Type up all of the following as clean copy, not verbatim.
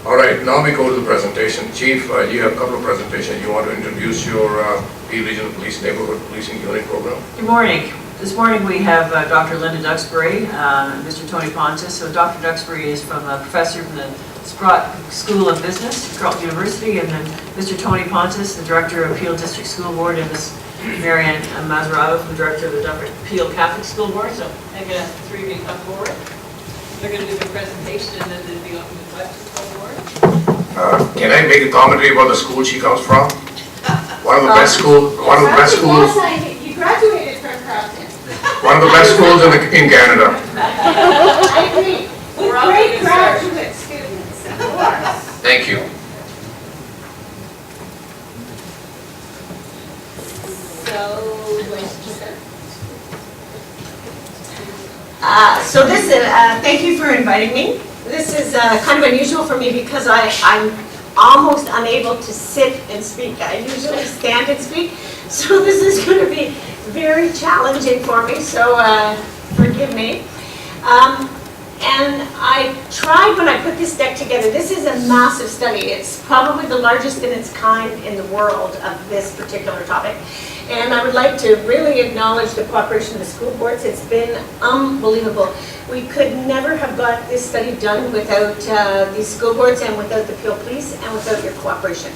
All right, now we go to the presentation. Chief, you have a couple of presentations. You want to introduce your Peel Regional Police Neighborhood Policing Unit program? Good morning. This morning we have Dr. Linda Duxbury and Mr. Tony Pontus. So Dr. Duxbury is from a professor from the Sprott School of Business at Carleton University, and then Mr. Tony Pontus, the director of Peel District School Board, and Ms. Marianne Mazarato, the director of the Peel Catholic School Board. So I'm going to have the three of you come forward. They're going to do the presentation and then there'll be open to questions on the board. Can I make a commentary about the school she comes from? One of the best schools. One of the best schools. You graduated from Carleton. One of the best schools in Canada. I agree. With great graduate students, of course. Thank you. So this is, thank you for inviting me. This is kind of unusual for me because I'm almost unable to sit and speak. I usually stand and speak. So this is going to be very challenging for me, so forgive me. And I tried when I put this deck together. This is a massive study. It's probably the largest in its kind in the world of this particular topic. And I would like to really acknowledge the cooperation of the school boards. It's been unbelievable. We could never have got this study done without these school boards and without the Peel Police and without your cooperation.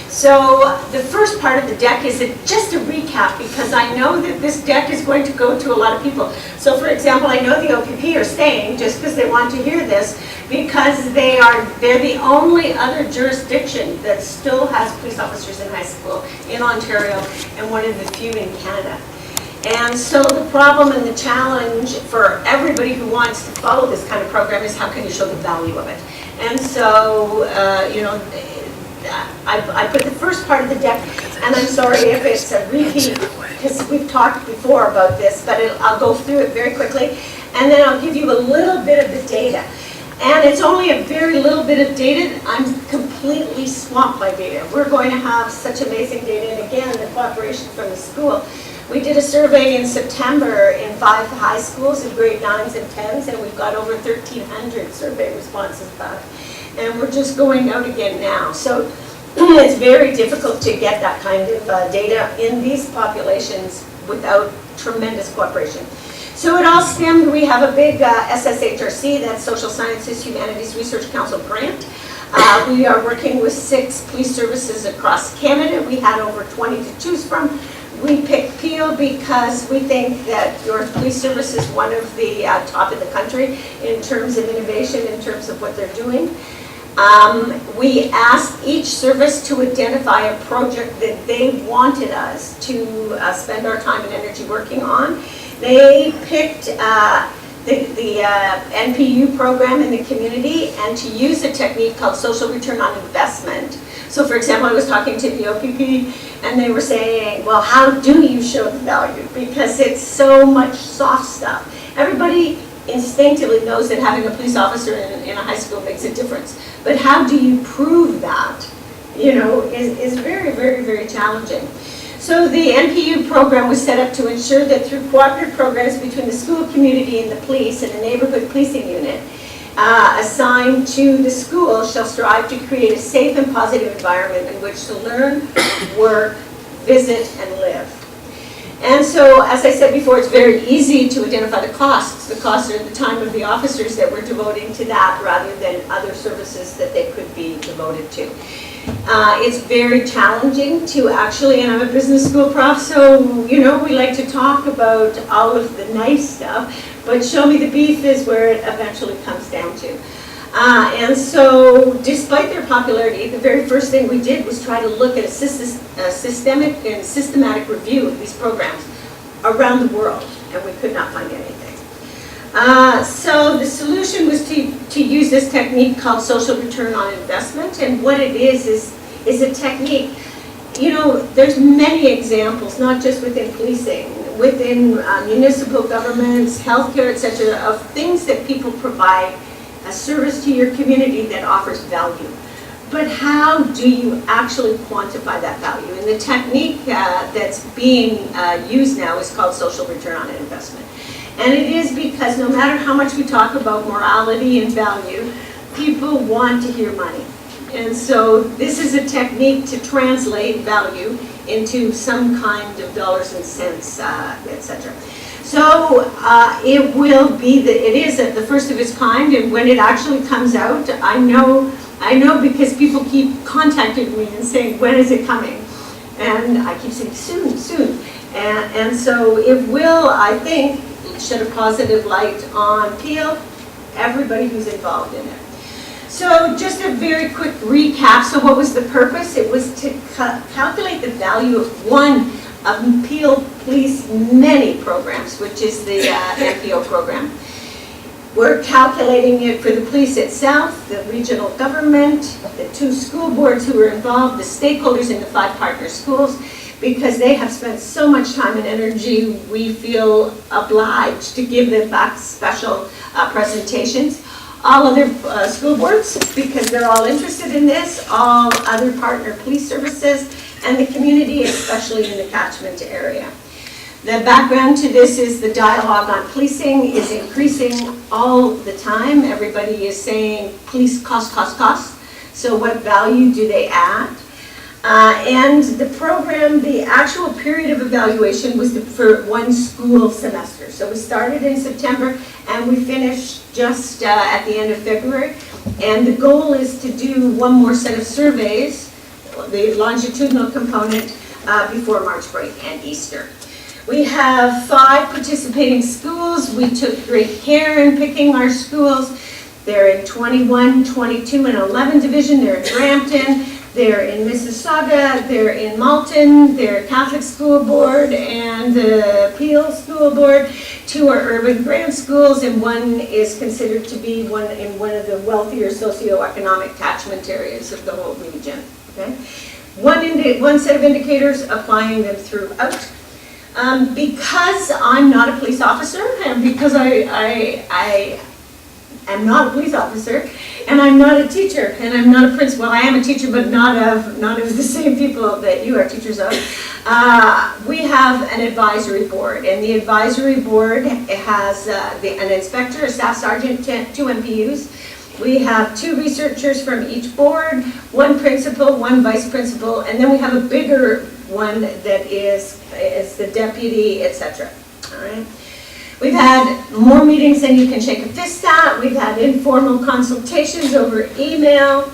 So the first part of the deck is just a recap, because I know that this deck is going to go to a lot of people. So for example, I know the OPP are staying just because they want to hear this, because they're the only other jurisdiction that still has police officers in high school in Ontario, and one of the few in Canada. And so the problem and the challenge for everybody who wants to follow this kind of program is how can you show the value of it. And so, you know, I put the first part of the deck, and I'm sorry if it's a repeat, because we've talked before about this, but I'll go through it very quickly, and then I'll give you a little bit of the data. And it's only a very little bit of data. I'm completely swamped by data. We're going to have such amazing data, and again, the cooperation from the school. We did a survey in September in 5 high schools in grade 9s and 10s, and we've got over 1,300 survey responses back. And we're just going out again now. So it's very difficult to get that kind of data in these populations without tremendous cooperation. So it all stemmed, we have a big SSHRC, that's Social Sciences Humanities Research Council grant. We are working with 6 police services across Canada. We had over 20 to choose from. We picked Peel because we think that your police service is one of the top in the country in terms of innovation, in terms of what they're doing. We asked each service to identify a project that they wanted us to spend our time and energy working on. They picked the NPU program in the community, and to use a technique called social return on investment. So for example, I was talking to the OPP, and they were saying, well, how do you show the value? Because it's so much soft stuff. Everybody instinctively knows that having a police officer in a high school makes a difference. But how do you prove that, you know, is very, very, very challenging. So the NPU program was set up to ensure that through cooperative programs between the school community and the police and the neighborhood policing unit assigned to the school shall strive to create a safe and positive environment in which to learn, work, visit, and live. And so, as I said before, it's very easy to identify the costs. The costs are the time of the officers that we're devoting to that rather than other services that they could be devoted to. It's very challenging to actually, and I'm a business school prof, so, you know, we like to talk about all of the nice stuff, but show me the beef is where it eventually comes down to. And so, despite their popularity, the very first thing we did was try to look at a systemic and systematic review of these programs around the world, and we could not find anything. So the solution was to use this technique called social return on investment, and what it is a technique. You know, there's many examples, not just within policing, within municipal governments, healthcare, etc., of things that people provide a service to your community that offers value. But how do you actually quantify that value? And the technique that's being used now is called social return on investment. And it is because no matter how much we talk about morality and value, people want to hear money. And so this is a technique to translate value into some kind of dollars and cents, etc. So it will be, it is the first of its kind, and when it actually comes out, I know because people keep contacting me and saying, when is it coming? And I keep saying, soon, soon. And so it will, I think, shed a positive light on Peel, everybody who's involved in it. So just a very quick recap. So what was the purpose? It was to calculate the value of one of Peel Police many programs, which is the MPO program. We're calculating it for the police itself, the regional government, the 2 school boards who are involved, the stakeholders in the 5 partner schools, because they have spent so much time and energy, we feel obliged to give them back special presentations. All other school boards, because they're all interested in this, all other partner police services, and the community, especially in the catchment area. The background to this is the dialogue on policing is increasing all the time. Everybody is saying police cost, cost, cost. So what value do they add? And the program, the actual period of evaluation was for 1 school semester. So we started in September and we finished just at the end of February. And the goal is to do 1 more set of surveys, the longitudinal component, before March break and Easter. We have 5 participating schools. We took great care in picking our schools. They're in 21, 22, and 11 division. They're in Brampton. They're in Mississauga, they're in Malton, they're Catholic School Board and the Peel School Board. 2 are urban grant schools, and 1 is considered to be one of the wealthier socioeconomic catchment areas of the whole region. Okay? One set of indicators, applying them throughout. Because I'm not a police officer, and because I am not a police officer, and I'm not a teacher, and I'm not a principal. I am a teacher, but not of the same people that you are teachers of. We have an advisory board, and the advisory board has an inspector, a staff sergeant, 2 MPUs. We have 2 researchers from each board, 1 principal, 1 vice principal, and then we have a bigger one that is the deputy, etc. All right. We've had more meetings than you can shake a fist at. We've had informal consultations over email.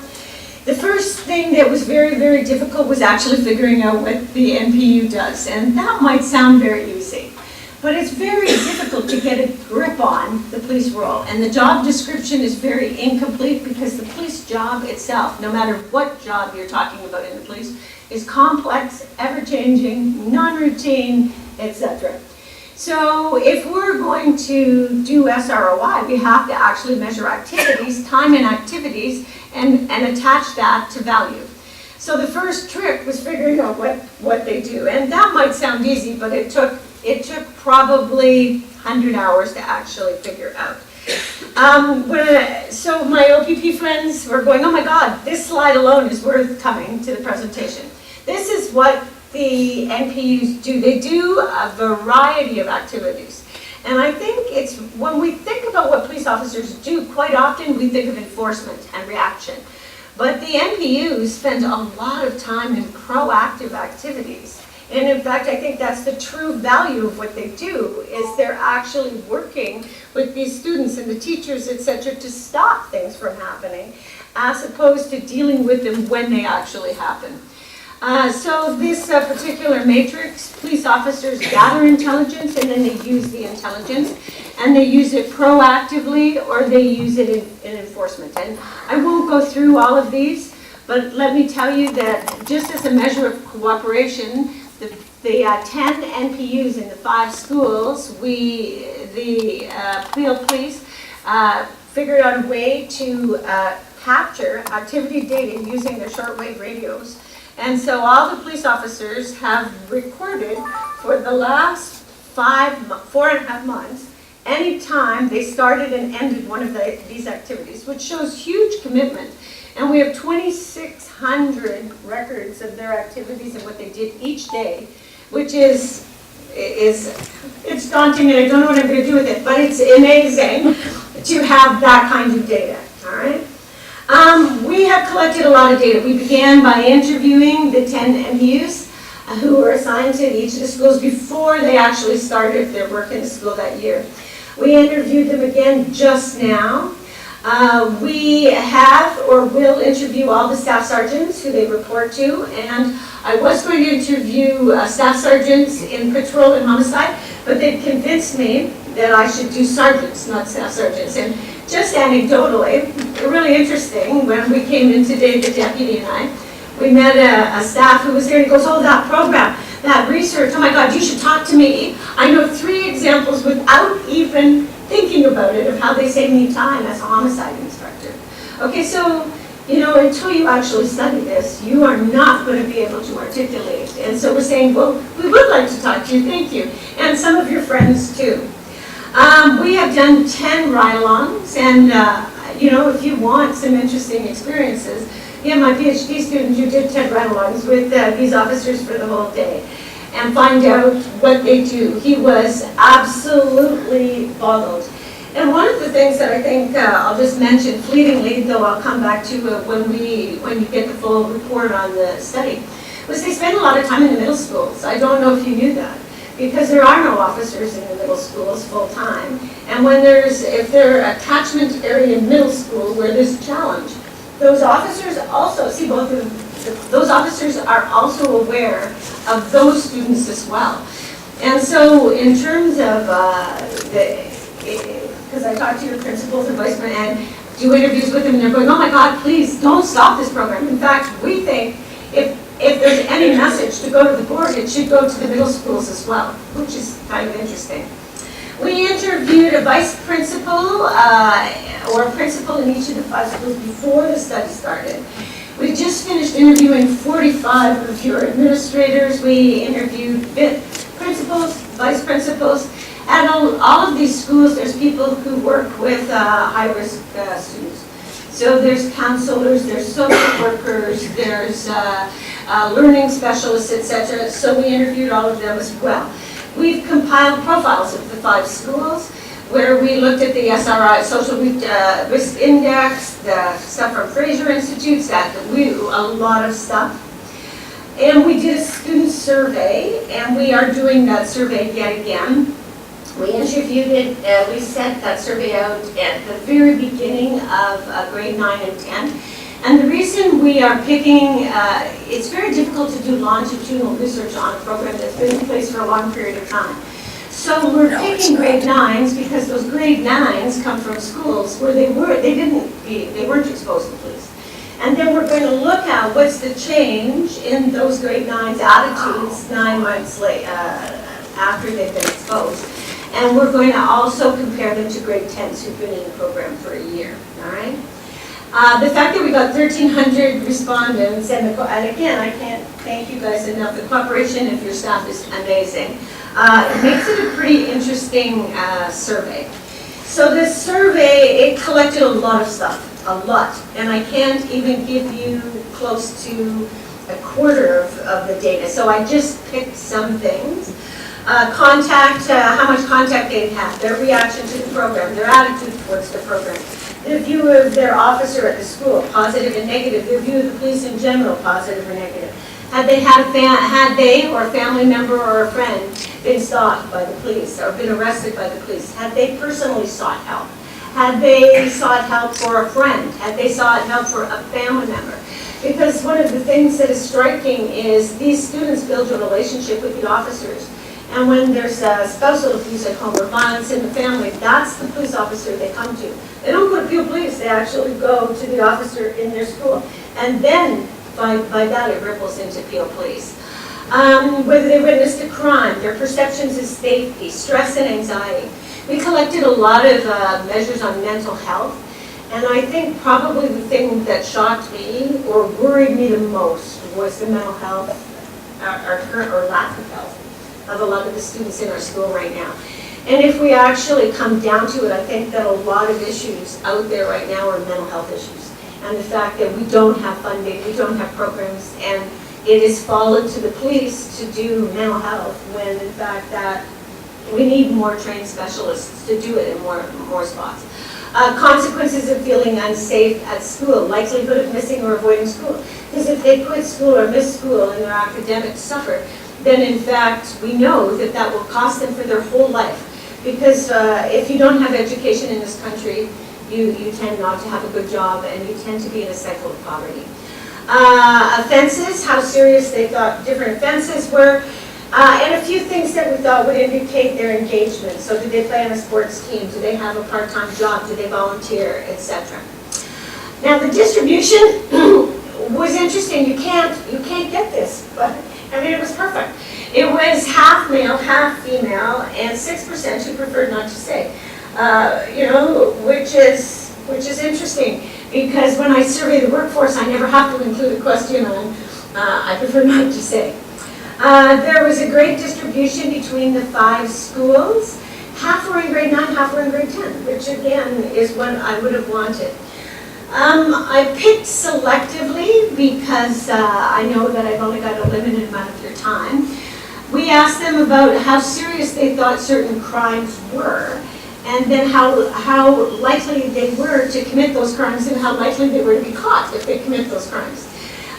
The first thing that was very, very difficult was actually figuring out what the NPU does. And that might sound very easy, but it's very difficult to get a grip on the police role. And the job description is very incomplete because the police job itself, no matter what job you're talking about in the police, is complex, ever-changing, non-routine, etc. So if we're going to do SROI, we have to actually measure activities, time and activities, and attach that to value. So the first trick was figuring out what they do. And that might sound easy, but it took probably 100 hours to actually figure out. So my OPP friends were going, oh my God, this slide alone is worth coming to the presentation. This is what the NPUs do. They do a variety of activities. And I think it's, when we think about what police officers do, quite often we think of enforcement and reaction. But the NPUs spend a lot of time in proactive activities. And in fact, I think that's the true value of what they do, is they're actually working with these students and the teachers, etc., to stop things from happening, as opposed to dealing with them when they actually happen. So this particular matrix, police officers gather intelligence and then they use the intelligence, and they use it proactively or they use it in enforcement. And I won't go through all of these, but let me tell you that just as a measure of cooperation, the 10 NPUs in the 5 schools, the Peel Police figured out a way to capture activity data using their shortwave radios. And so all the police officers have recorded for the last 4.5 months, any time they started and ended one of these activities, which shows huge commitment. And we have 2,600 records of their activities and what they did each day, which is it's daunting, and I don't know what I'm going to do with it, but it's amazing to have that kind of data, all right? We have collected a lot of data. We began by interviewing the 10 MUs who were assigned to each of the schools before they actually started their work in the school that year. We interviewed them again just now. We have or will interview all the staff sergeants who they report to, and I was going to interview staff sergeants in patrol and homicide, but they convinced me that I should do sergeants, not staff sergeants. And just anecdotally, really interesting, when we came in today, the deputy and I, we met a staff who was there, and he goes, oh, that program, that research, oh my God, you should talk to me. I know 3 examples without even thinking about it of how they saved me time as a homicide instructor. Okay, so, you know, until you actually study this, you are not going to be able to articulate. And so we're saying, well, we would like to talk to you, thank you. And some of your friends too. We have done 10 ride-alongs, and you know, if you want some interesting experiences, yeah, my PhD student who did 10 ride-alongs with these officers for the whole day and find out what they do. He was absolutely boggled. And one of the things that I think I'll just mention fleetingly, though I'll come back to when you get the full report on the study, was they spend a lot of time in the middle schools. I don't know if you knew that, because there are no officers in the middle schools full-time. And if there are a catchment area in middle school where there's a challenge, those officers also, see both of them, those officers are also aware of those students as well. And so in terms of because I talked to your principals and vice president and do interviews with them, and they're going, oh my God, please don't stop this program. In fact, we think if there's any message to go to the board, it should go to the middle schools as well, which is kind of interesting. We interviewed a vice principal or a principal in each of the 5 schools before the study started. We just finished interviewing 45 of your administrators. We interviewed principals, vice principals. At all of these schools, there's people who work with high-risk students. So there's counselors, there's social workers, there's learning specialists, etc. So we interviewed all of them as well. We've compiled profiles of the 5 schools where we looked at the SRI, Social Risk Index, the stuff from Fraser Institute, a lot of stuff. And we did a student survey, and we are doing that survey yet again. We interviewed it, we sent that survey out at the very beginning of grade 9 and 10. And the reason we are picking, it's very difficult to do longitudinal research on a program that's been in place for a long period of time. So we're picking grade 9s because those grade 9s come from schools where they weren't exposed to police. And then we're going to look at what's the change in those grade 9s attitudes 9 months later, after they've been exposed. And we're going to also compare them to grade 10s who've been in the program for a year, all right? The fact that we got 1,300 respondents, and again, I can't thank you guys enough. The cooperation of your staff is amazing. It makes it a pretty interesting survey. So this survey, it collected a lot of stuff, a lot. And I can't even give you close to a quarter of the data. So I just picked some things. Contact, how much contact they've had, their reaction to the program, their attitude towards the program, the view of their officer at the school, positive and negative, their view of the police in general, positive or negative. Had they or a family member or a friend been stalked by the police or been arrested by the police? Had they personally sought help? Had they sought help for a friend? Had they sought help for a family member? Because one of the things that is striking is these students build a relationship with the officers. And when there's spousal abuse at home or violence in the family, that's the police officer they come to. They don't go to Peel Police, they actually go to the officer in their school. And then, by that, it ripples into Peel Police. Whether they witnessed a crime, their perceptions of safety, stress and anxiety. We collected a lot of measures on mental health. And I think probably the thing that shocked me or worried me the most was the mental health, or lack of health, of a lot of the students in our school right now. And if we actually come down to it, I think that a lot of issues out there right now are mental health issues. And the fact that we don't have funding, we don't have programs, and it is fallen to the police to do mental health when in fact that we need more trained specialists to do it in more spots. Consequences of feeling unsafe at school, likelihood of missing or avoiding school. Because if they quit school or miss school and their academics suffer, then in fact we know that that will cost them for their whole life. Because if you don't have education in this country, you tend not to have a good job and you tend to be in a cycle of poverty. Offenses, how serious they thought different offenses were, and a few things that we thought would indicate their engagement. So do they play on a sports team? Do they have a part-time job? Do they volunteer, etc.? Now the distribution was interesting. You can't get this, but I mean it was perfect. It was half male, half female, and 6% who preferred not to say. Which is interesting, because when I survey the workforce, I never have to include a question on I prefer not to say. There was a great distribution between the 5 schools. Half were in grade 9, half were in grade 10, which again is what I would have wanted. I picked selectively because I know that I've only got a limited amount of your time. We asked them about how serious they thought certain crimes were, and then how likely they were to commit those crimes and how likely they were to be caught if they commit those crimes.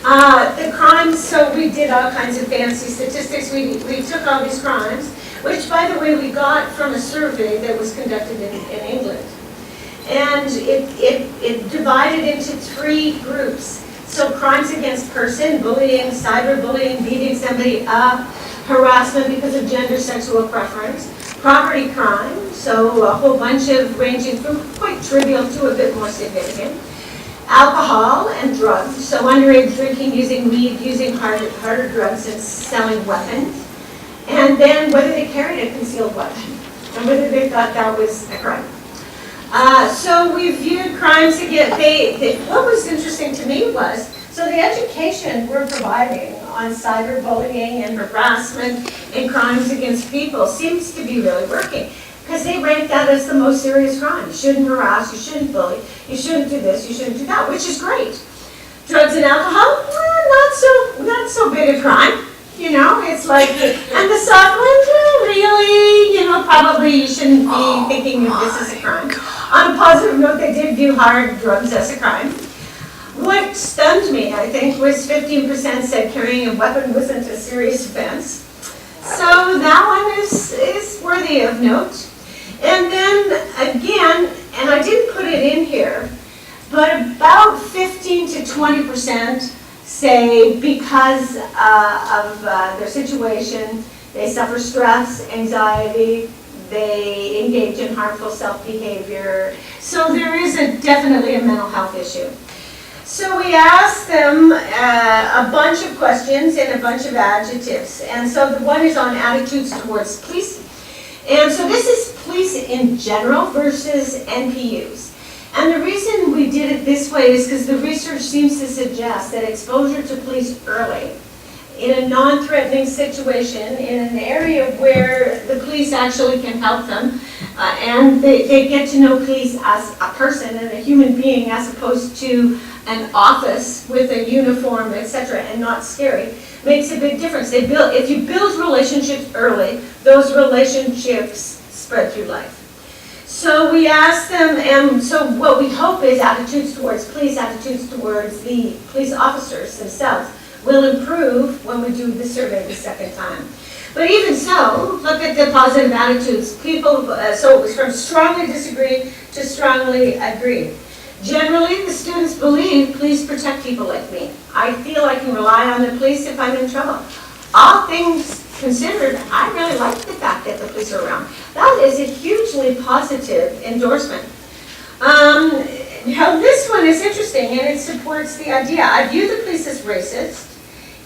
The crimes, so we did all kinds of fancy statistics. We took all these crimes, which by the way we got from a survey that was conducted in England. And it divided into 3 groups. So crimes against person, bullying, cyberbullying, beating somebody up, harassment because of gender, sexual preference, property crime, so a whole bunch of ranging from quite trivial to a bit more significant, alcohol and drugs, so underage drinking, using weed, using harder drugs, and selling weapons, and then whether they carried a concealed weapon, and whether they thought that was a crime. So we viewed crimes again. What was interesting to me was, so the education we're providing on cyberbullying and harassment and crimes against people seems to be really working, because they rank that as the most serious crime. You shouldn't harass, you shouldn't bully, you shouldn't do this, you shouldn't do that, which is great. Drugs and alcohol, not so big a crime. It's like, and the soft ones, really, probably you shouldn't be thinking of this as a crime. On a positive note, they did view hard drugs as a crime. What stunned me, I think, was 15% said carrying a weapon wasn't a serious offense. So that one is worthy of note. And then again, and I didn't put it in here, but about 15 to 20% say because of their situation, they suffer stress, anxiety, they engage in harmful self-behavior. So there is definitely a mental health issue. So we asked them a bunch of questions and a bunch of adjectives. And so the one is on attitudes towards police. And so this is police in general versus NPUs. And the reason we did it this way is because the research seems to suggest that exposure to police early in a non-threatening situation, in an area where the police actually can help them, and they get to know police as a person and a human being as opposed to an office with a uniform, etc., and not scary, makes a big difference. If you build relationships early, those relationships spread through life. So we asked them, and so what we hope is attitudes towards police, attitudes towards the police officers themselves will improve when we do the survey the second time. But even so, look at the positive attitudes. People, so it was from strongly disagree to strongly agree. Generally, the students believe police protect people like me. I feel I can rely on the police if I'm in trouble. All things considered, I really like the fact that the police are around. That is a hugely positive endorsement. Now this one is interesting, and it supports the idea. I view the police as racist.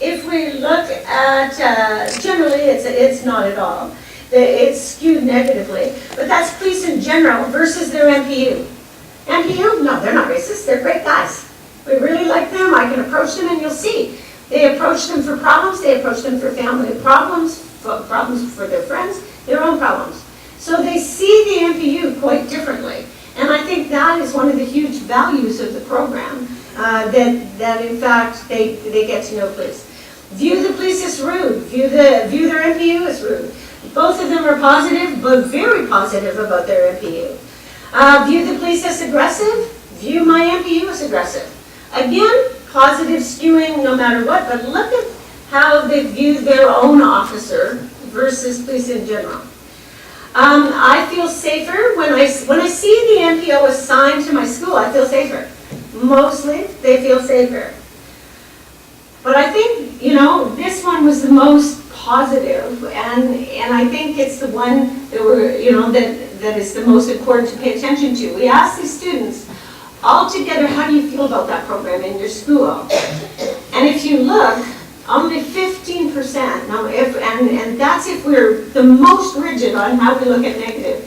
If we look at, generally it's not at all. It's skewed negatively, but that's police in general versus their MPU. MPU, no, they're not racist, they're great guys. We really like them, I can approach them and you'll see. They approach them for problems, they approach them for family problems for their friends, their own problems. So they see the MPU quite differently. And I think that is one of the huge values of the program, that in fact they get to know police. View the police as rude, view their MPU as rude. Both of them are positive, but very positive about their MPU. View the police as aggressive, view my MPU as aggressive. Again, positive skewing no matter what, but look at how they view their own officer versus police in general. I feel safer when I see the MPO assigned to my school, I feel safer. Mostly, they feel safer. But I think, you know, this one was the most positive, and I think it's the one that we're, you know, that is the most important to pay attention to. We asked these students, all together, how do you feel about that program in your school? And if you look, only 15%, now and that's if we're the most rigid on how we look at negative,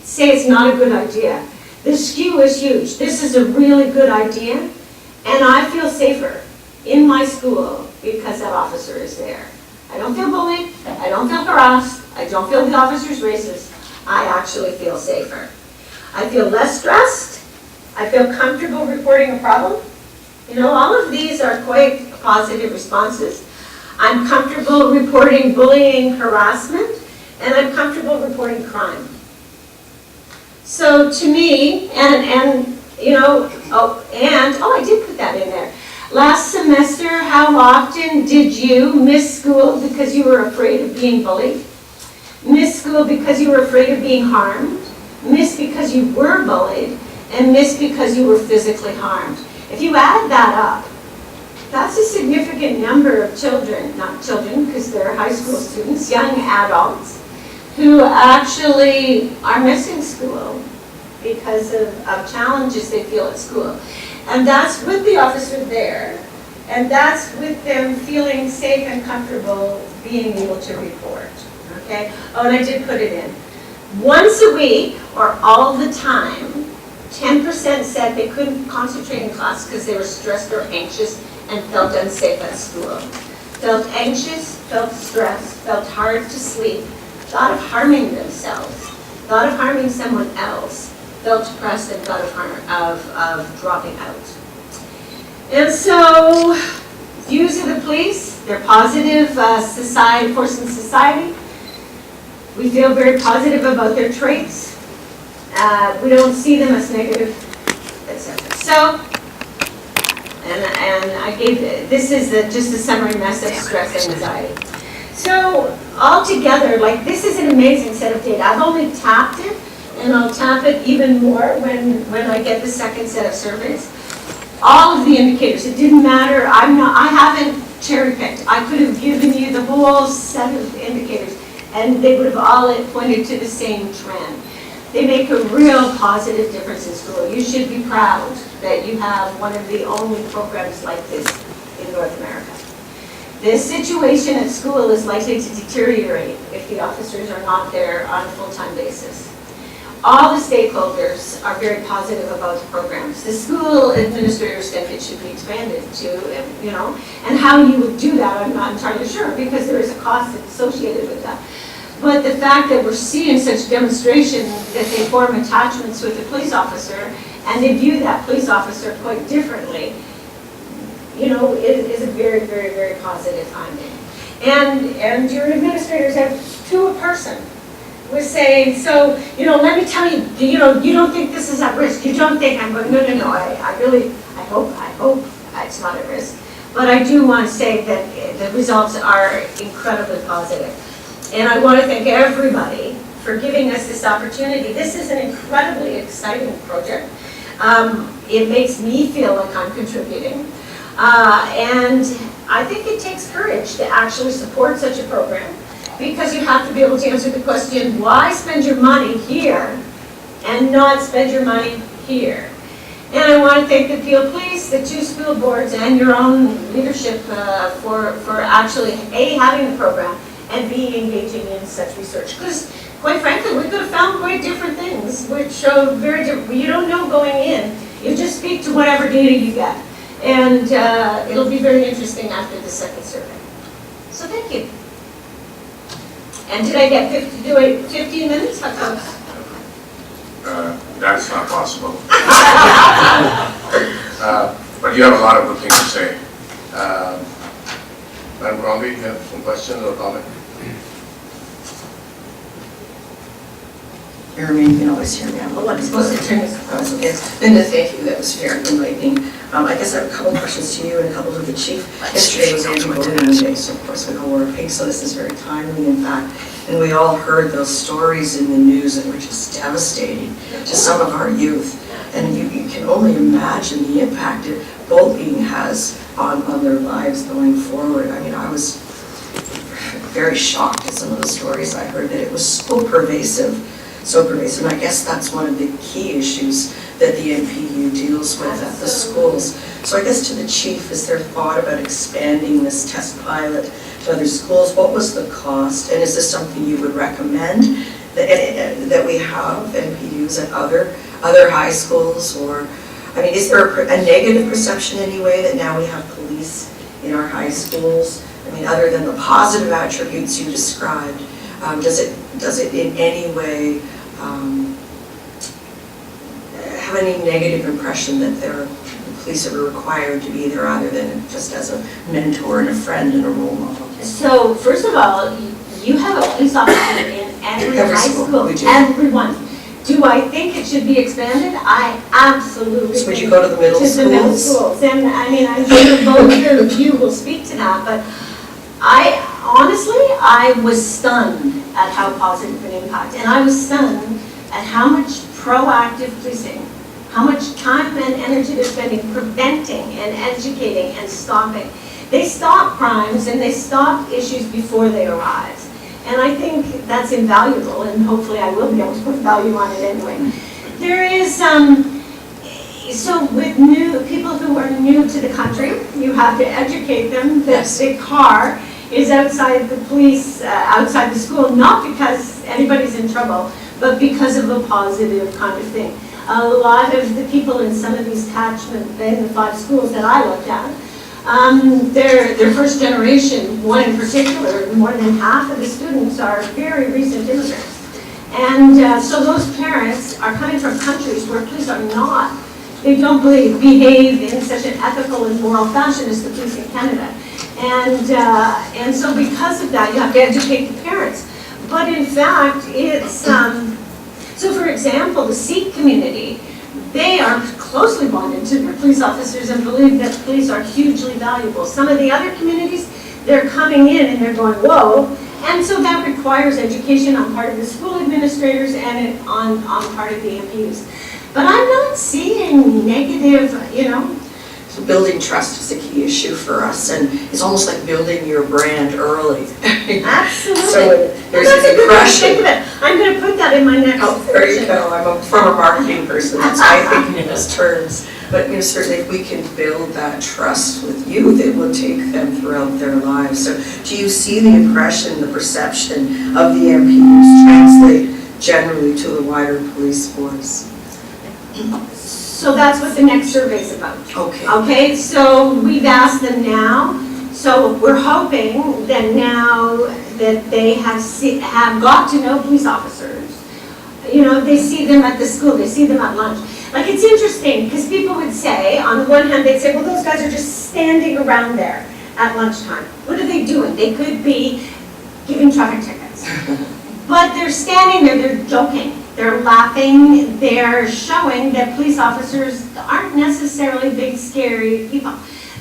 say it's not a good idea. The skew is huge. This is a really good idea, and I feel safer in my school because that officer is there. I don't feel bullied, I don't feel harassed, I don't feel the officer's racist. I actually feel safer. I feel less stressed, I feel comfortable reporting a problem. You know, all of these are quite positive responses. I'm comfortable reporting bullying, harassment, and I'm comfortable reporting crime. So to me, and you know, I did put that in there. Last semester, how often did you miss school because you were afraid of being bullied? Miss school because you were afraid of being harmed? Miss because you were bullied? And miss because you were physically harmed? If you add that up, that's a significant number of children, not children because they're high school students, young adults, who actually are missing school because of challenges they feel at school. And that's with the officer there, and that's with them feeling safe and comfortable being able to report, okay? Oh, and I did put it in. Once a week, or all the time, 10% said they couldn't concentrate in class because they were stressed or anxious and felt unsafe at school. Felt anxious, felt stressed, felt hard to sleep, thought of harming themselves, thought of harming someone else, felt depressed and thought of dropping out. And so, views of the police, they're positive force in society. We feel very positive about their traits. We don't see them as negative, etc. So, and I gave, this is just a summary message, stress and anxiety. So, altogether, like this is an amazing set of data. I've only tapped it, and I'll tap it even more when I get the second set of surveys. All of the indicators, it didn't matter, I haven't cherry picked. I could have given you the whole set of indicators, and they would have all pointed to the same trend. They make a real positive difference in school. You should be proud that you have one of the only programs like this in North America. The situation at school is likely to deteriorate if the officers are not there on a full-time basis. All the stakeholders are very positive about the programs. The school administrators think it should be expanded to, you know, and how you would do that, I'm not entirely sure, because there is a cost associated with that. But the fact that we're seeing such demonstration that they form attachments with the police officer and they view that police officer quite differently, you know, is a very, very, very positive finding. And your administrators have to a person was saying, so, you know, let me tell you, you know, you don't think this is at risk. You don't think I'm going, no, I hope it's not at risk. But I do want to say that the results are incredibly positive. And I want to thank everybody for giving us this opportunity. This is an incredibly exciting project. It makes me feel like I'm contributing. And I think it takes courage to actually support such a program, because you have to be able to answer the question, why spend your money here and not spend your money here? And I want to thank the Peel Police, the two school boards, and your own leadership for actually, A, having the program, and B, engaging in such research. Because, quite frankly, we could have found quite different things, which show very different. You don't know going in. You just speak to whatever data you get. And it'll be very interesting after the second survey. So thank you. And did I get 15 minutes? How close? That's not possible. But you have a lot of good things to say. Madam Bromby, you have some questions or comments? You can always hear me. Oh, I'm supposed to turn this. Okay. Linda, thank you. That was fair and enlightening. I guess I have a couple questions to you and a couple to the chief. Yesterday was anti-bullying day, so of course we all wore pink, so this is very timely, in fact. And we all heard those stories in the news that were just devastating to some of our youth. And you can only imagine the impact that bullying has on their lives going forward. I mean, I was very shocked at some of the stories I heard, that it was so pervasive. And I guess that's one of the key issues that the NPU deals with at the schools. So I guess to the chief, is there thought about expanding this test pilot to other schools? What was the cost? And is this something you would recommend that we have NPUs at other high schools? Or, I mean, is there a negative perception anyway that now we have police in our high schools? I mean, other than the positive attributes you described, does it in any way have any negative impression that the police are required to be there other than just as a mentor and a friend and a role model? So first of all, you have a police officer in every high school, everyone. Do I think it should be expanded? I absolutely So would you go to the middle schools? And I mean, I'm sure both of you will speak to that, but I was stunned at how positive an impact, and I was stunned at how much proactive policing, how much time and energy they're spending preventing and educating and stopping. They stop crimes and they stop issues before they arise. And I think that's invaluable, and hopefully I will be able to put value on it anyway. There is, so with new people who are new to the country, you have to educate them that the car is outside the police, outside the school, not because anybody's in trouble, but because of a positive kind of thing. A lot of the people in some of these catchment, in the 5 schools that I looked at, they're first generation, one in particular, more than half of the students are very recent immigrants. And so those parents are coming from countries where police are not, they don't behave in such an ethical and moral fashion as the police in Canada. And so because of that, you have to educate the parents. But in fact, it's, so for example, the Sikh community, they are closely bonded to their police officers and believe that police are hugely valuable. Some of the other communities, they're coming in and they're going, whoa. And so that requires education on part of the school administrators and on part of the MPs. But I'm not seeing negative, So building trust is a key issue for us, and it's almost like building your brand early. Absolutely. So there's That's an a good way to impression. think of it. I'm going to put that in my next. Oh, there you go. I'm a former marketing person. That's why I think in those terms. But certainly if we can build that trust with youth, it will take them throughout their lives. So do you see the impression, the perception of the MPs translate generally to the wider police force? So that's what the next survey is about. Okay. Okay, so we've asked them now. So we're hoping that now that they have got to know police officers, they see them at the school, they see them at lunch. Like, it's interesting, because people would say, on the one hand, they'd say, well, those guys are just standing around there at lunchtime. What are they doing? They could be giving traffic tickets. But they're standing there, they're joking. They're laughing, they're showing that police officers aren't necessarily big, scary people.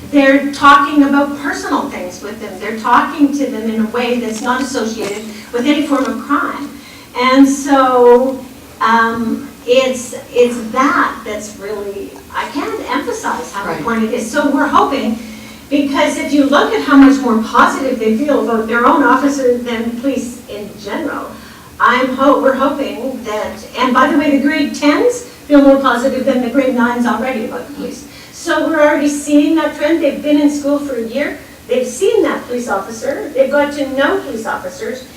They're talking about personal things with them. They're talking to them in a way that's not associated with any form of crime. And so it's that's really, I can't emphasize how important it is. So we're hoping, because if you look at how much more positive they feel about their own officer than police in general, we're hoping that, and by the way, the grade 10s feel more positive than the grade 9s already about the police. So we're already seeing that trend. They've been in school for a year. They've seen that police officer. They've got to know police officers,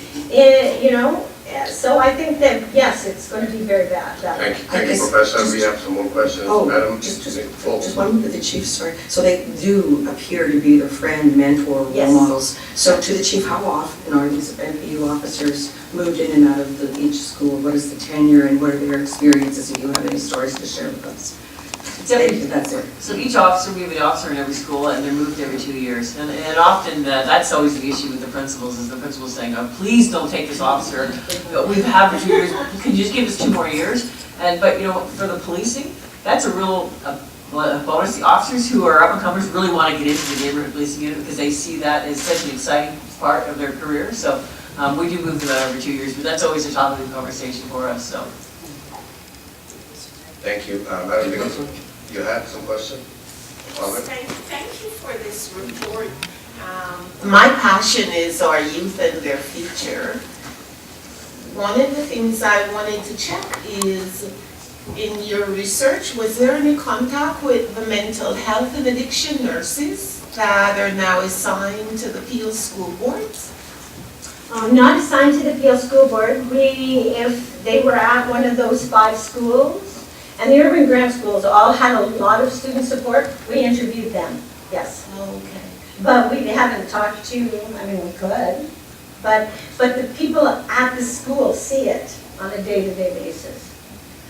so I think that, yes, it's going to be very bad. Thank you, Professor. We have some more questions. Madam, just one with the chief, sorry. So they do appear to be their friend, mentor, role models. So to the chief, how often are these NPU officers moved in and out of each school? What is the tenure and what are their experiences? If you have any stories to share with us. Thank you, that's it. So each officer, we have an officer in every school, and they're moved every 2 years. And often, that's always the issue with the principals, is the principals saying, oh, please don't take this officer. We've had for 2 years, can you just give us 2 more years? But for the policing, that's a real bonus. The officers who are up-and-comers really want to get into the neighborhood policing unit because they see that as such an exciting part of their career. So we do move them out every 2 years, but that's always a topic of conversation for us. So. Thank you. Madam Nicholson, you had some question? Thank you for this report. My passion is our youth and their future. One of the things I wanted to check is, in your research, was there any contact with the mental health and addiction nurses that are now assigned to the Peel School Boards? Not assigned to the Peel School Board. If they were at one of those 5 schools, and the urban grant schools all had a lot of student support, we interviewed them, yes. Okay. But we haven't talked to, we could, but the people at the school see it on a day-to-day basis.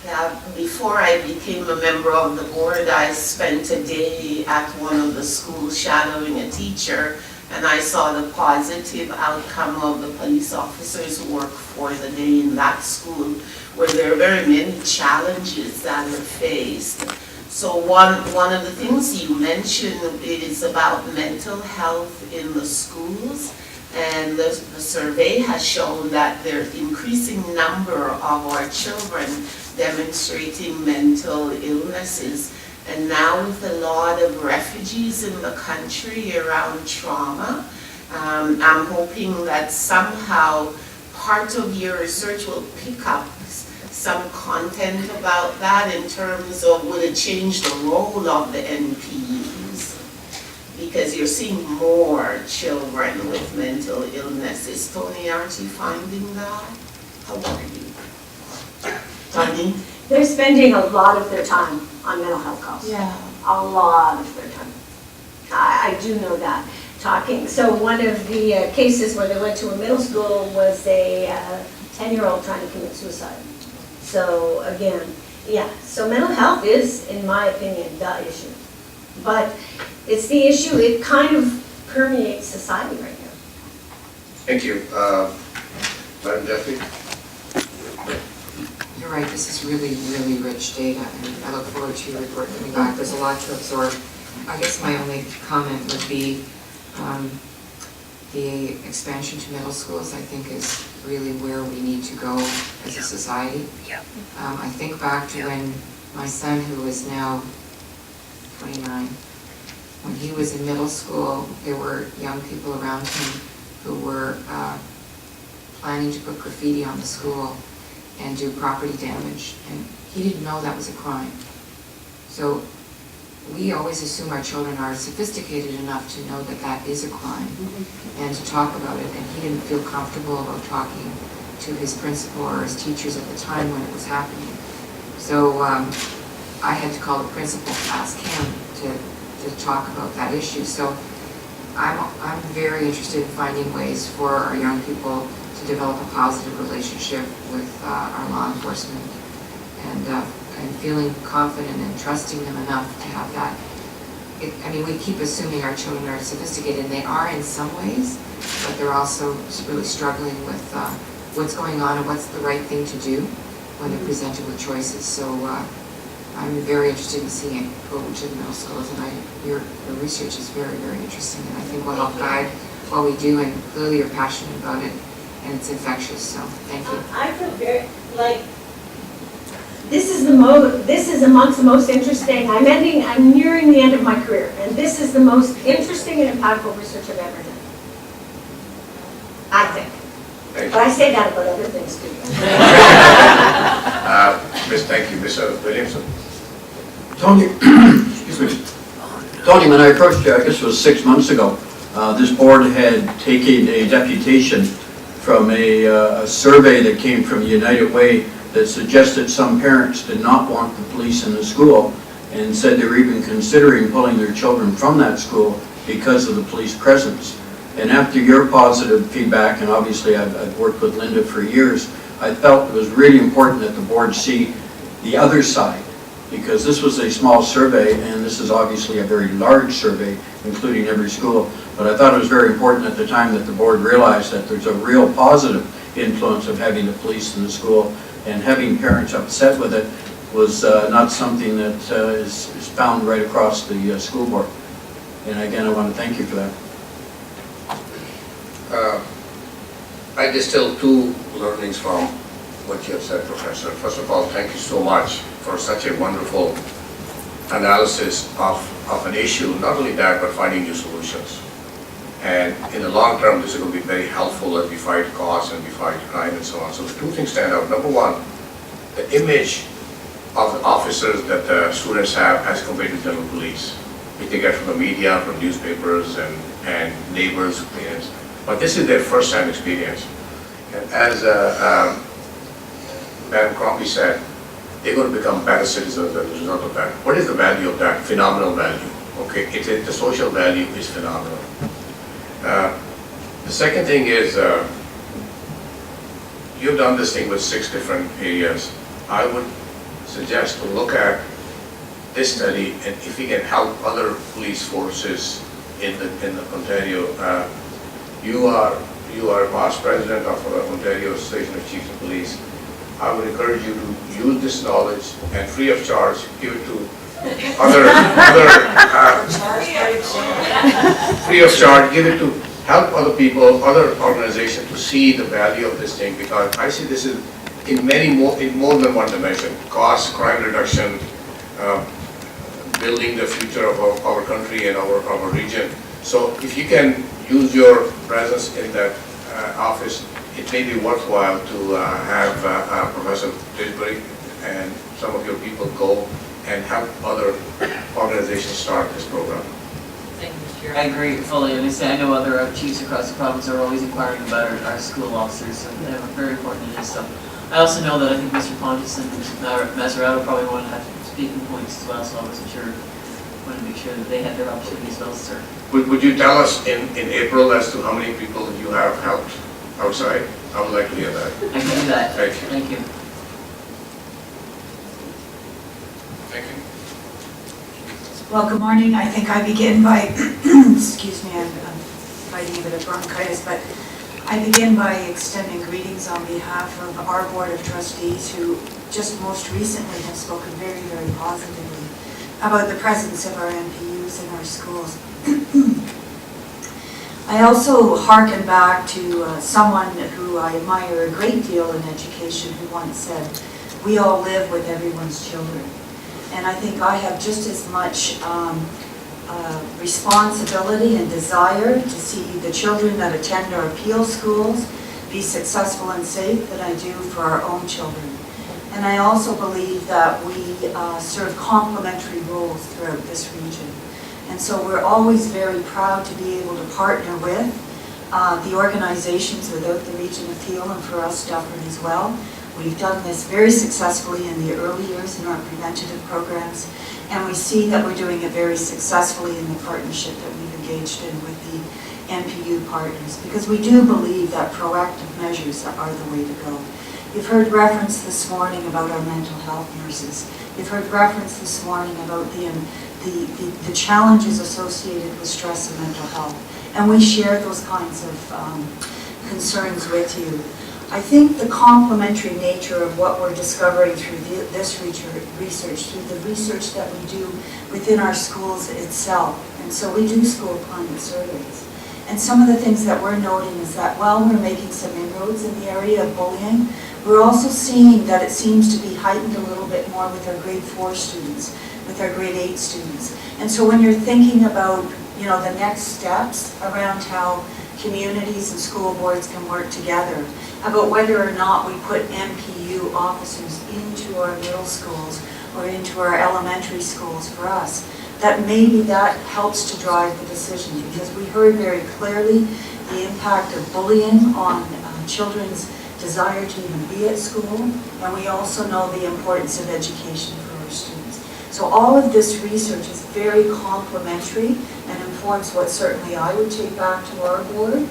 Yeah, before I became a member of the board, I spent a day at one of the schools shadowing a teacher, and I saw the positive outcome of the police officers who work for the day in that school, where there are very many challenges that are faced. So one of the things you mentioned is about mental health in the schools, and the survey has shown that there's increasing number of our children demonstrating mental illnesses. And now with a lot of refugees in the country around trauma, I'm hoping that somehow part of your research will pick up some content about that in terms of would it change the role of the NPUs? Because you're seeing more children with mental illnesses. Tony, aren't you finding that? How are you? Tony? They're spending a lot of their time on mental health calls. Yeah. A lot of their time. I do know that. So one of the cases where they went to a middle school was a 10-year-old trying to commit suicide. So again, yeah, so mental health is, in my opinion, the issue. But it's the issue, it kind of permeates society right now. Thank you. Madam Jeffrey? You're right, this is really, really rich data, and I look forward to your report coming back. There's a lot to absorb. I guess my only comment would be the expansion to middle schools, I think, is really where we need to go as a society. I think back to when my son, who is now 29, when he was in middle school, there were young people around him who were planning to put graffiti on the school and do property damage, and he didn't know that was a crime. So we always assume our children are sophisticated enough to know that that is a crime and to talk about it, and he didn't feel comfortable about talking to his principal or his teachers at the time when it was happening. So I had to call the principal to ask him to talk about that issue. So I'm very interested in finding ways for our young people to develop a positive relationship with our law enforcement, and feeling confident and trusting them enough to have that. We keep assuming our children are sophisticated, and they are in some ways, but they're also really struggling with what's going on and what's the right thing to do when they're presented with choices. So I'm very interested in seeing it go to the middle schools, and your research is very, very interesting, and I think will help guide what we do, and clearly you're passionate about it, and it's infectious, so thank you. I feel very, this is amongst the most interesting, I'm nearing the end of my career, and this is the most interesting and impactful research I've ever done. I think. Thank But I say that about other things too. Thank you. Mr. Williamson? Tony, excuse me. Tony, when I approached you, I guess it was 6 months ago, this board had taken a deputation from a survey that came from United Way that suggested some parents did not want the police in the school, and said they were even considering pulling their children from that school because of the police presence. And after your positive feedback, and obviously I've worked with Linda for years, I felt it was really important that the board see the other side because this was a small survey, and this is obviously a very large survey, including every school. But I thought it was very important at the time that the board realized that there's a real positive influence of having the police in the school, and having parents upset with it was not something that is found right across the school board. And again, I want to thank you for that. I distill two learnings from what you have said, Professor. First of all, thank you so much for such a wonderful analysis of an issue. Not only that, but finding new solutions. And in the long term, this is going to be very helpful as we fight costs and we fight crime and so on. So the two things stand out. Number one, the image of the officers that the students have as compared to general police, which they get from the media, from newspapers and neighbors, parents. But this is their first-hand experience. And as Madam Crombie said, they're going to become better citizens as a result of that. What is the value of that? Phenomenal value. Okay, the social value is phenomenal. The second thing is, you've done this thing with 6 different areas. I would suggest to look at this study, and if we can help other police forces in Ontario. You are a past president of Ontario Association of Chiefs of Police. I would encourage you to use this knowledge and free of charge give it to free of charge, give it to help other people, other organizations to see the value of this thing, because I see this is in more than one dimension: cost, crime reduction, building the future of our country and our region. So if you can use your presence in that office, it may be worthwhile to have Professor Duxbury and some of your people go and help other organizations start this program. Thank you, Mr. Chair. I agree fully, and I know other chiefs across the province are always inquiring about our school officers, and they're very important in this. So I also know that I think Mr. Pontus and Mr. Mazzarato probably want to have speaking points as well, so I wasn't sure. Want to make sure that they had their opportunity as well, sir. Would you tell us in April as to how many people you have helped outside? I would like to hear that. I can do that. Thank you. Thank you. Thank you. Well, good morning. I think I begin by, excuse me, I'm fighting a bit of bronchitis, but I begin by extending greetings on behalf of our Board of Trustees, who just most recently have spoken very, very positively about the presence of our MPUs in our schools. I also hearken back to someone who I admire a great deal in education, who once said, "We all live with everyone's children." And I think I have just as much responsibility and desire to see the children that attend our appeal schools be successful and safe than I do for our own children. And I also believe that we serve complementary roles throughout this region. And so we're always very proud to be able to partner with the organizations without the region appeal, and for us, Dufferin as well. We've done this very successfully in the early years in our preventative programs, and we see that we're doing it very successfully in the partnership that we've engaged in with the MPU partners, because we do believe that proactive measures are the way to go. You've heard reference this morning about our mental health nurses. You've heard reference this morning about the challenges associated with stress and mental health, and we share those kinds of concerns with you. I think the complementary nature of what we're discovering through this research, through the research that we do within our schools itself, and so we do school climate surveys. And some of the things that we're noting is that while we're making some inroads in the area of bullying, we're also seeing that it seems to be heightened a little bit more with our grade 4 students, with our grade 8 students. And so when you're thinking about, the next steps around how communities and school boards can work together, about whether or not we put MPU officers into our middle schools or into our elementary schools for us, that maybe that helps to drive the decision, because we heard very clearly the impact of bullying on children's desire to even be at school, and we also know the importance of education for our students. So all of this research is very complementary and informs what certainly I would take back to our board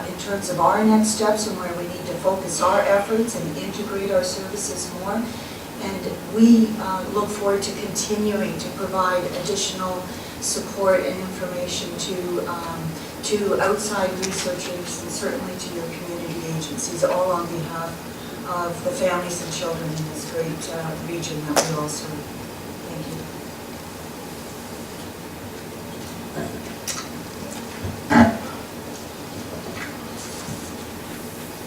in terms of our next steps and where we need to focus our efforts and integrate our services more. And we look forward to continuing to provide additional support and information to outside researchers and certainly to your community agencies, all on behalf of the families and children in this great region that we all serve. Thank you.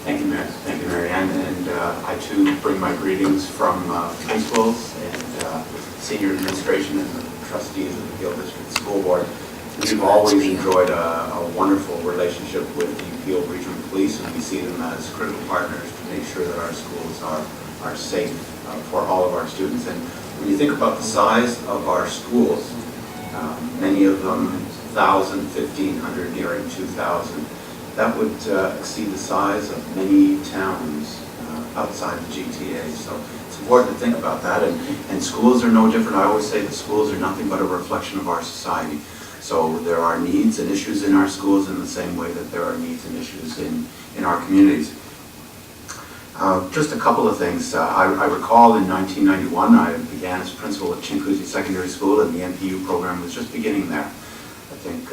Thank you, Mary. Thank you, Mary Ann. And I too bring my greetings from principals and senior administration and the trustees of the Peel District School Board. We've always enjoyed a wonderful relationship with the Peel Regional Police, and we see them as critical partners to make sure that our schools are safe for all of our students. And when you think about the size of our schools, many of them 1,000, 1,500, nearing 2,000, that would exceed the size of many towns outside the GTA. So it's important to think about that. And schools are no different. I always say that schools are nothing but a reflection of our society. So there are needs and issues in our schools in the same way that there are needs and issues in our communities. Just a couple of things. I recall in 1991, I began as principal at Chinguacousy Secondary School, and the NPU program was just beginning there. I think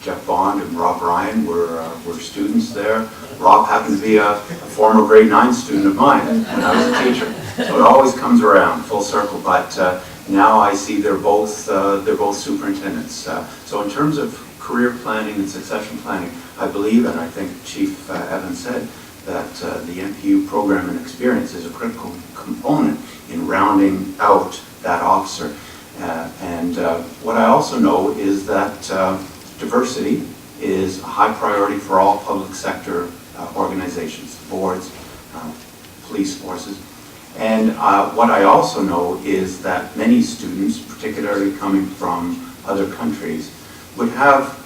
Jeff Bond and Rob Ryan were students there. Rob happened to be a former grade 9 student of mine when I was a teacher. So it always comes around full circle. But now I see they're both superintendents. So in terms of career planning and succession planning, I believe, and I think Chief Evans said, that the NPU program and experience is a critical component in rounding out that officer. What I also know is that diversity is a high priority for all public sector organizations, boards, police forces. And what I also know is that many students, particularly coming from other countries, would have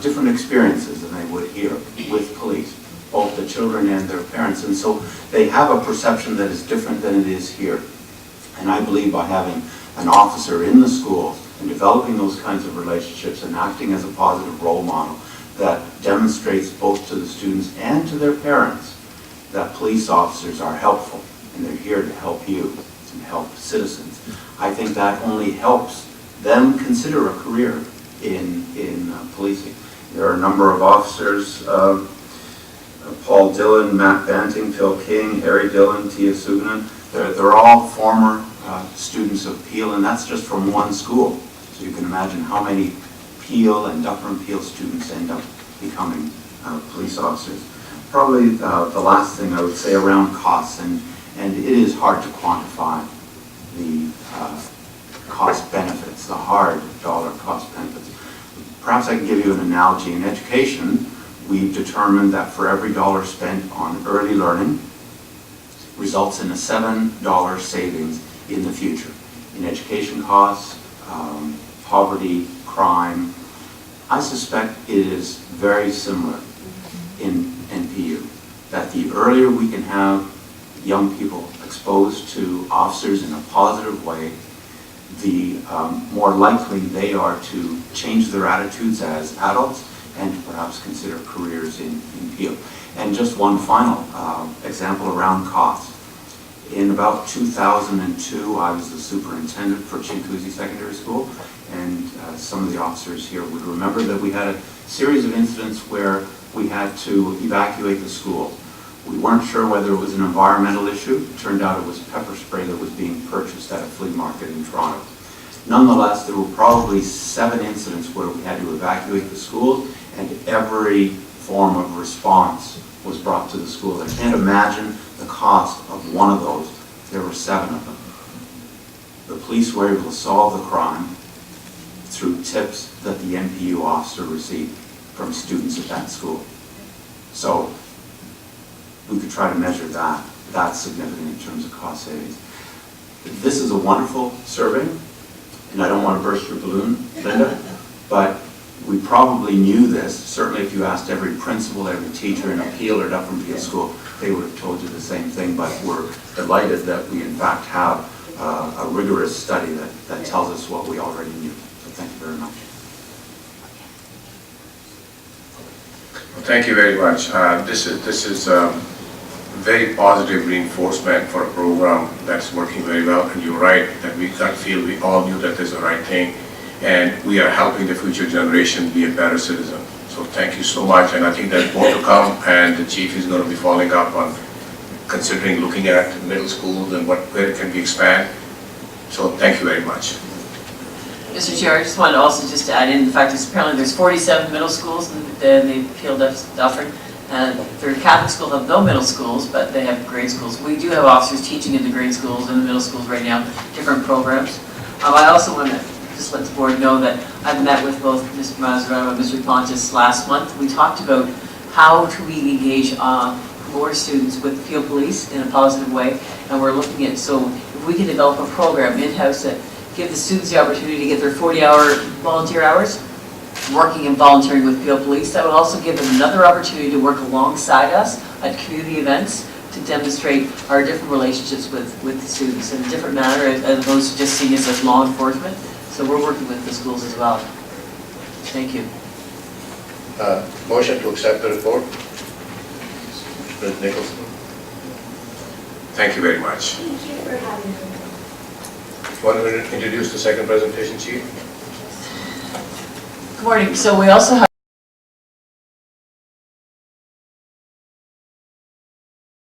different experiences than they would here with police, both the children and their parents. And so they have a perception that is different than it is here. And I believe by having an officer in the school and developing those kinds of relationships and acting as a positive role model that demonstrates both to the students and to their parents that police officers are helpful and they're here to help you and help citizens. I think that only helps them consider a career in policing. There are a number of officers, Paul Dillon, Matt Banting, Phil King, Harry Dillon, Tia Suganen. They're all former students of Peel, and that's just from one school. So you can imagine how many Peel and Dufferin Peel students end up becoming police officers. Probably the last thing I would say around costs, and it is hard to quantify the cost benefits, the hard dollar cost benefits. Perhaps I can give you an analogy. In education, we've determined that for every dollar spent on early learning results in a $7 savings in the future. In education costs, poverty, crime, I suspect it is very similar in NPU, that the earlier we can have young people exposed to officers in a positive way, the more likely they are to change their attitudes as adults and to perhaps consider careers in Peel. And just one final example around costs. In about 2002, I was the superintendent for Chinguacousy Secondary School, and some of the officers here would remember that we had a series of incidents where we had to evacuate the school. We weren't sure whether it was an environmental issue. It turned out it was pepper spray that was being purchased at a flea market in Toronto. Nonetheless, there were probably 7 incidents where we had to evacuate the school, and every form of response was brought to the school. I can't imagine the cost of one of those. There were 7 of them. The police were able to solve the crime through tips that the NPU officer received from students at that school. So we could try to measure that. That's significant in terms of cost savings. This is a wonderful survey, and I don't want to burst your balloon, Linda, but we probably knew this. Certainly if you asked every principal, every teacher in a Peel or Dufferin Peel school, they would have told you the same thing, but we're delighted that we in fact have a rigorous study that tells us what we already knew. So thank you very much. Well, thank you very much. This is very positive reinforcement for a program that's working very well. And you're right, that we feel we all knew that this is the right thing. And we are helping the future generation be a better citizen. So thank you so much. And I think there's more to come. And the chief is going to be following up on considering looking at middle schools and where it can be expanded. So thank you very much. Mr. Chair, I just wanted to also just add in the fact that apparently there's 47 middle schools in the Peel Dufferin. And their Catholic schools have no middle schools, but they have grade schools. We do have officers teaching in the grade schools and the middle schools right now, different programs. I also want to just let the board know that I've met with both Mr. Mazzarano and Mr. Pontus last month. We talked about how do we engage more students with the Peel Police in a positive way, and we're looking at, so if we can develop a program in-house that give the students the opportunity to get their 40-hour volunteer hours, working and volunteering with Peel Police, that would also give them another opportunity to work alongside us at community events to demonstrate our different relationships with the students in a different manner as opposed to just seeing us as law enforcement. So we're working with the schools as well. Thank you. Motion to accept the report. President Nicholson. Thank you very much. Thank you for having me. Want to introduce the second presentation, Chief? Good morning. So we also have